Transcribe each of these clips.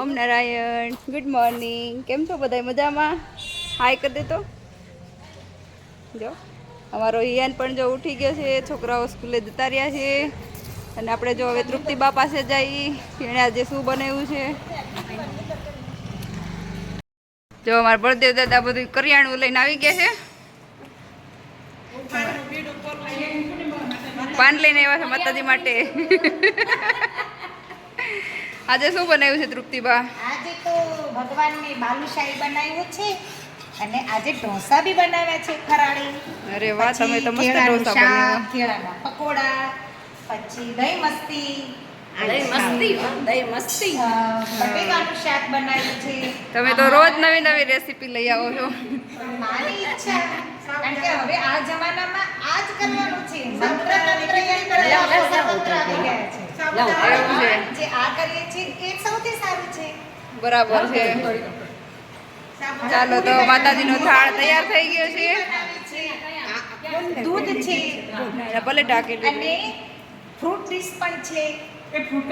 ઓમ Narayan, good morning. કેમ છો બધા? મજામાં? હાય કરી દે તો. જો અમારો હિયાન પણ જો ઉઠી ગયો છે. છોકરાઓ સ્કૂલે જતા રહ્યા છે અને આપણે જો હવે તૃપ્તિબા પાસે જઈ. એણે આજે શું બનાવ્યું છે? જો અમારા બળદેવ દાદા બધું કરિયાણું લઈને આવી ગયા છે. પાન લઈને આવ્યા છે માતાજી માટે. આજે શું બનાવ્યું છે તૃપ્તિબા? આજે તો ભગવાનની બાલુશાહી બનાવ્યું છે અને આજે ઢોસા બી બનાવ્યા છે ફરાળી. અરે વાહ, તમે તો મસ્ત ઢોસા બનાવ્યા. કેળાના પકોડા, પછી દહીં મસ્તી, બટેકાનું શાક બનાવ્યું છે. તમે તો રોજ નવી નવી રેસીપી લઈ આવો છો. મારી ઈચ્છા, કારણ કે હવે આ જમાનામાં આ જ કરવાનું છે. મંત્ર આવી ગયા છે. એવું છે. જે આ કરીએ છીએ એ સૌથી સારું છે. બરાબર છે. ચાલો તો માતાજીનો થાળ તૈયાર થઈ ગયો છે. દૂધ છે ભલે ઢાંકી અને ફ્રૂટ ડીશ પણ છે. ફૂલ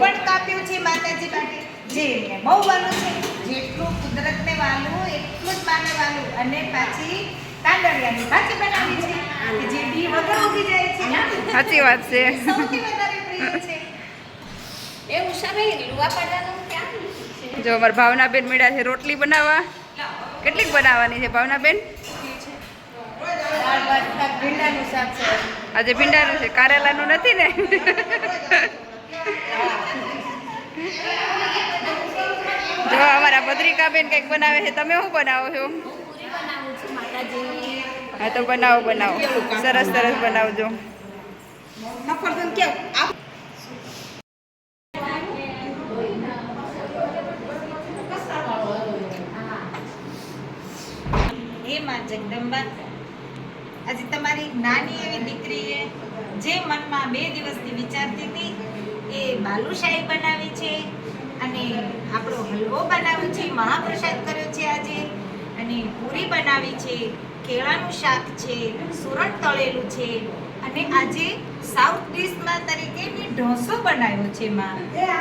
પણ કાપ્યું છે માતાજી માટે. જે એમને બહુ વાલું છે, જેટલું કુદરતને વાલું એટલું જ માને વાલું. અને પાછી કાંદળિયાની ભાજી બનાવી છે કે જે બી વગર ઉગી જાય છે. સાચી વાત છે. સૌથી વધારે પ્રિય છે. એવું સામે લુવા પડવાનું ક્યાં છે? જો અમારા ભાવનાબેન મળ્યા છે રોટલી બનાવવા. કેટલીક બનાવવાની છે ભાવનાબેન? ભીંડાનું શાક છે. આજે ભીંડાનું છે, કારેલાનું નથી ને? જો અમારા ભદ્રિકાબેન કંઈક બનાવે છે. તમે શું બનાવો છો? પૂરી બનાવું છું માતાજીની. હા તો બનાવો બનાવો, સરસ સરસ બનાવજો. હે માં જગદંબા, આજે તમારી નાની એવી દીકરીએ જે મનમાં 2 દિવસથી વિચારતી હતી એ બાલુશાહી બનાવી છે અને આપણો હલવો બનાવ્યો છે, મહાપ્રસાદ કર્યો છે આજે, અને પૂરી બનાવી છે, કેળાનું શાક છે, સુરણ તળેલું છે, અને આજે સાઉથ ડિશમાં તરીકેની ઢોસો બનાવ્યો છે માં.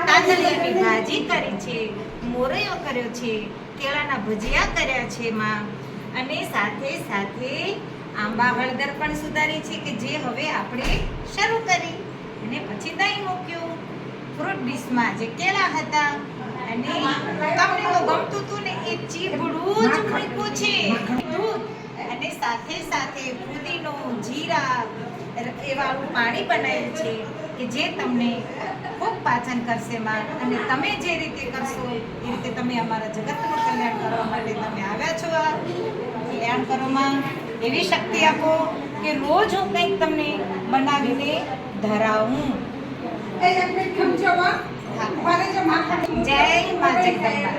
તાંદળિયાની ભાજી કરી છે, મોરૈયો કર્યો છે, કેળાના ભજીયા કર્યા છે માં, અને સાથે સાથે આંબા હળદર પણ સુધારી છે કે જે હવે આપણે શરૂ કરી. અને પછી દહીં મૂક્યું. ફ્રૂટ ડીશમાં જે કેળા હતા અને તમને તો ગમતું હતું ને એ ચીભડું જ મૂક્યું છે દૂધ, અને સાથે સાથે ફુદીનો, જીરા એ વાળું પાણી બનાવ્યું છે કે જે તમને ખૂબ પાચન કરશે માં. અને તમે જે રીતે કરશો એ રીતે તમે અમારા જગતનું કલ્યાણ કરવા માટે તમે આવ્યા છો. આ કલ્યાણ કરો માં, એવી શક્તિ આપો કે રોજ હું કંઈક તમને બનાવીને ધરાવું. જય મા જગદંબા.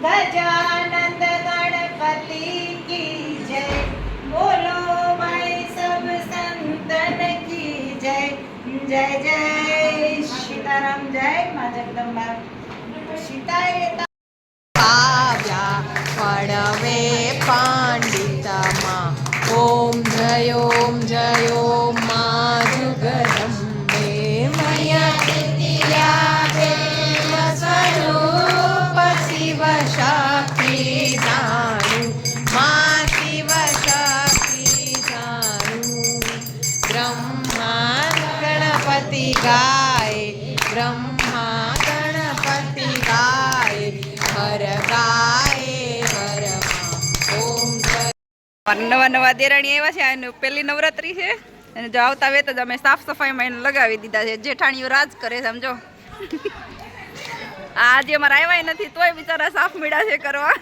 गजानंद गणपति की जय, बोलो भाई सब संतन की जय. जय जय सीताराम, जय मां जगदंबा. सीताए काव्या पडवे पांडितमा ओम जयो मा जुगदम्बे मया द्वितीया देव स्वरूप शिव शक्ति जानु मा शिव शक्ति जानु. ब्रह्मा गणपति गाय ब्रह्मा હર ગાય હરમાં ઓમ જય નવા નવા દેરાણી આવ્યા છે અને પહેલી નવરાત્રી છે અને જો આવતા વેત જ અમે સાફ સફાઈમાં એને લગાવી દીધા છે. જેઠાણીઓ રાજ કરે સમજો. આજે અમારે આવ્યા નથી તોય બિચારા સાફ મીડા છે કરવા.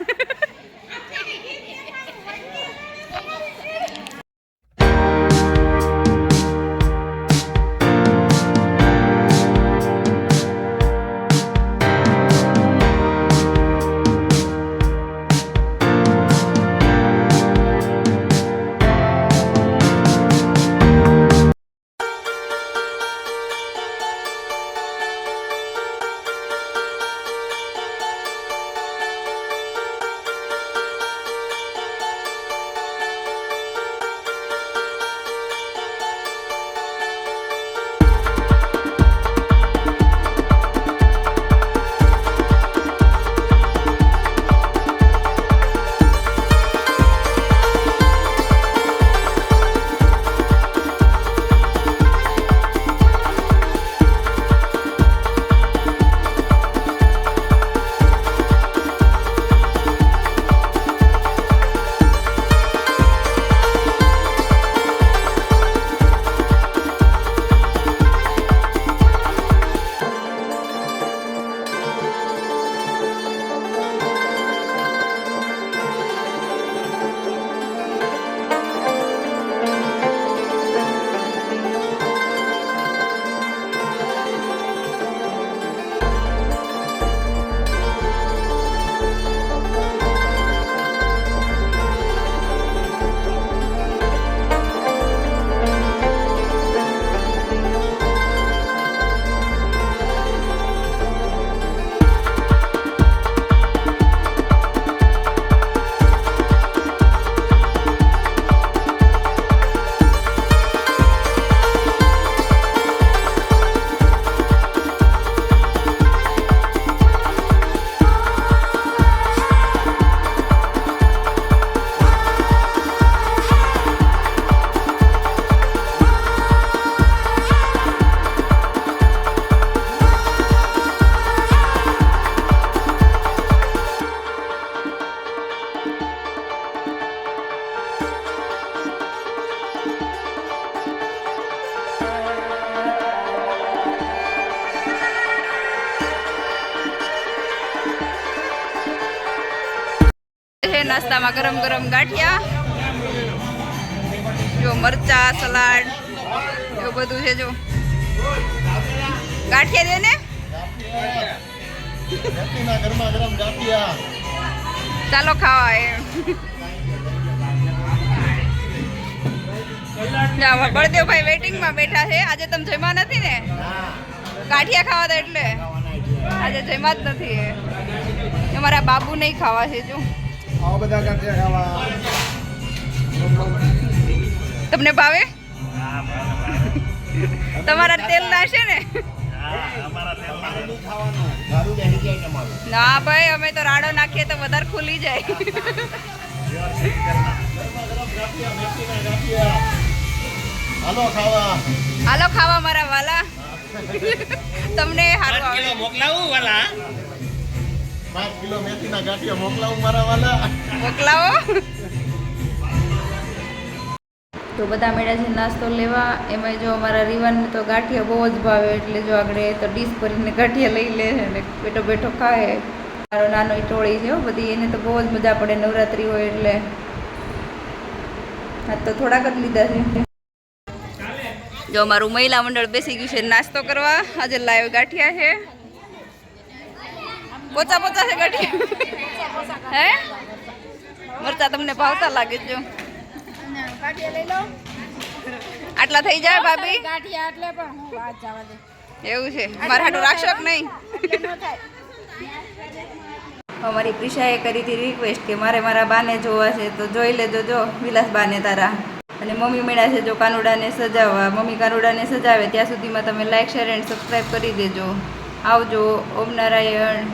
નાસ્તામાં ગરમ ગરમ ગાંઠિયા, જો મરચા, સલાડ એવું બધું છે. જો ગાંઠિયા દે ને, ચાલો ખાવા એમ. બળદેવભાઈ વેઇટિંગમાં બેઠા છે. આજે તમે જમ્યા નથી ને? ગાંઠિયા ખાવા હતા એટલે આજે જમ્યા જ નથી. અમારા બાબુ નહીં ખાવા છે. જો તમને ભાવે? તમારા તેલ નાશે ને? ના ભાઈ, અમે તો રાડો નાખીએ તો વધારે ખુલી જાય. હાલો ખાવા મારા વાલા. તમને હારું આવે. મોકલાવું વાલા 5 કિલો મેથીના ગાંઠિયા મોકલાવું મારા વાલા. મોકલાવો. તો બધા મેળા છે નાસ્તો લેવા. એમાં જો અમારા રીવાનને તો ગાંઠિયા બહુ જ ભાવે એટલે જો આગળ તો ડીશ ભરીને ગાંઠિયા લઈ લે અને બેઠો બેઠો ખાય. મારો નાનો ટોળી છે બધી, એને તો બહુ જ મજા પડે નવરાત્રી હોય એટલે. આજ તો થોડાક જ લીધા છે. જો અમારું મહિલા મંડળ બેસી ગયું છે નાસ્તો કરવા. આજે લાઈવ ગાંઠિયા છે. પોચા પોચા છે ગાંઠિયા. હે મરચા તમને ભાવતા લાગે? જો આટલા થઈ જાય ભાભી? એવું છે? મારા હાટું રાખશો કે નહીં? અમારી પ્રિશાએ કરી હતી રિક્વેસ્ટ કે મારે મારા બાને જોવા છે, તો જોઈ લેજો. જો વિલાસ બાને તારા અને મમ્મી મળ્યા છે જો કાનુડાને સજાવવા. મમ્મી કાનુડાને સજાવે ત્યાં સુધીમાં તમે લાઈક, શેર એન્ડ સબસ્ક્રાઈબ કરી દેજો. આવજો. ઓમ નારાયણ.